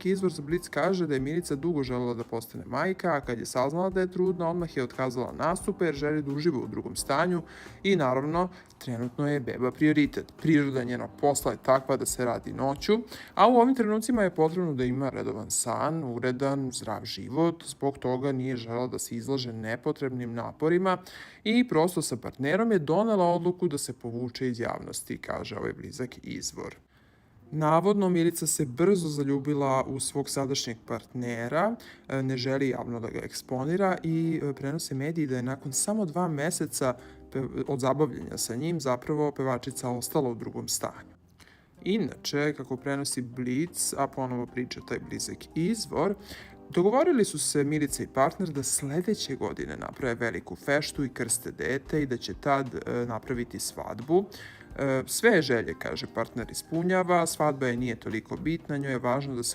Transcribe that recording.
Izvor za Blic kaže da je Milica dugo želela da postane majka, a kad je saznala da je trudna, odmah je otkazala nastupe jer želi da uživa u drugom stanju i naravno, trenutno je beba prioritet. Priroda njenog posla je takva da se radi noću, a u ovim trenucima je potrebno da ima redovan san, uredan, zdrav život, zbog toga nije želela da se izlaže nepotrebnim naporima i prosto sa partnerom je donela odluku da se povuče iz javnosti, kaže ovaj blizak izvor. Navodno, Milica se brzo zaljubila u svog sadašnjeg partnera, ne želi javno da ga eksponira i prenose mediji da je nakon samo 2 meseca od zabavljanja sa njim zapravo pevačica ostala u drugom stanju. Inače, kako prenosi Blic, a ponovo priča taj blizak izvor, dogovorili su se Milica i partner da sledeće godine naprave veliku feštu i krste dete i da će tad napraviti svadbu. Sve želje, kaže partner, ispunjava, svadba je nije toliko bitna, njoj je važno da se